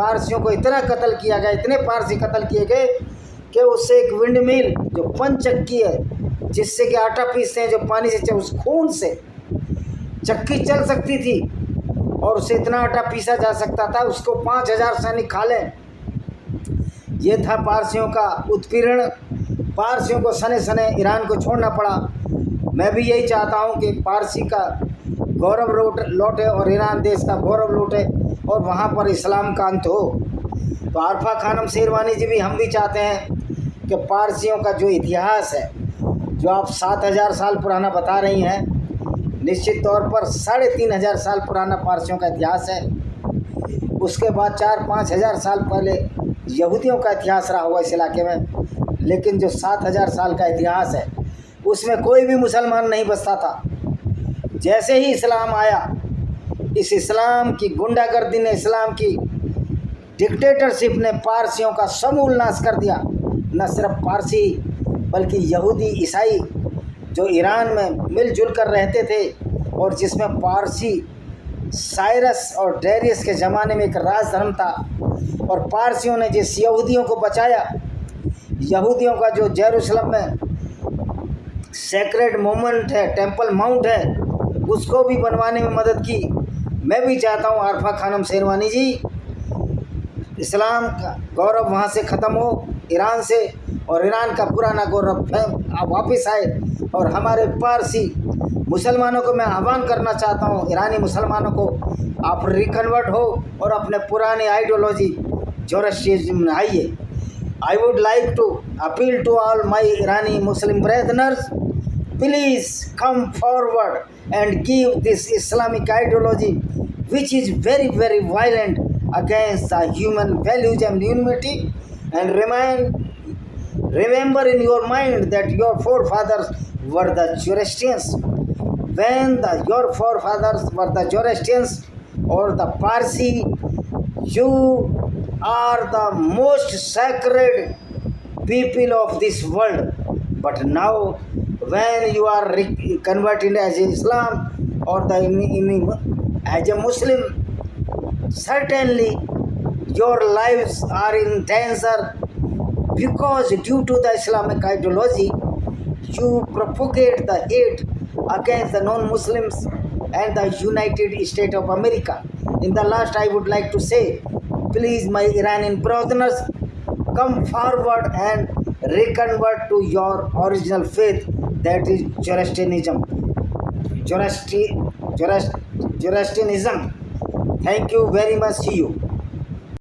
पारसियों को इतना कत्ल किया गया, इतने पारसी कत्ल किए गए कि उससे एक विंड मिल जो पंचक्की है, जिससे कि आटा पीसते हैं, जो पानी से उस खून से चक्की चल सकती थी और उससे इतना आटा पीसा जा सकता था, उसको 5000 सैनिक खा लें। ये था पारसियों का उत्पीड़न। पारसियों को सने सने ईरान को छोड़ना पड़ा। मैं भी यही चाहता हूँ कि पारसी का गौरव लौटे और ईरान देश का गौरव लौटे और वहाँ पर इस्लाम का अंत हो। तो आरफा खानम शेरवानी जी भी, हम भी चाहते हैं कि पारसियों का जो इतिहास है, जो आप 7000 साल पुराना बता रही हैं, निश्चित तौर पर 3500 साल पुराना पारसियों का इतिहास है। उसके बाद 4-5 हज़ार साल पहले यहूदियों का इतिहास रहा हुआ इस इलाके में, लेकिन जो 7000 साल का इतिहास है उसमें कोई भी मुसलमान नहीं बसता था। जैसे ही इस्लाम आया, इस इस्लाम की गुंडागर्दी ने, इस्लाम की डिक्टेटरशिप ने पारसियों का समूल नाश कर दिया। न सिर्फ पारसी बल्कि यहूदी, ईसाई जो ईरान में मिलजुल कर रहते थे, और जिसमें पारसी साइरस और डेरियस के ज़माने में एक राज धर्म था, और पारसियों ने जिस यहूदियों को बचाया, यहूदियों का जो जेरूसलम में सेक्रेड मोमेंट है, टेंपल माउंट है, उसको भी बनवाने में मदद की। मैं भी चाहता हूँ आरफा खानम शेरवानी जी, इस्लाम का गौरव वहाँ से ख़त्म हो, ईरान से, और ईरान का पुराना गौरव वापस आए। और हमारे पारसी मुसलमानों को मैं आह्वान करना चाहता हूँ, ईरानी मुसलमानों को, आप रिकन्वर्ट हो और अपने पुराने आइडियोलॉजी जोरस्ट्रियनिज्म में आइए। I would like to appeal to all my Irani Muslim brethren, please come forward and give this Islamic ideology, which is very, very violent against the human values and unity, and remember in your mind that your forefathers were the Zoroastrians. When your forefathers were the Zoroastrians or the Parsi, you are the most sacred people of this world. But now when you are converted as Islam or as a Muslim, certainly your lives are in danger, because due to the Islamic ideology you propagate the hate against the non-Muslims and the United States of America. In the last, I would like to say, please my Iranian brothers, come forward and reconvert to your original faith, that is Zoroastrianism. Zoroastrianism. Thank you very much. See you.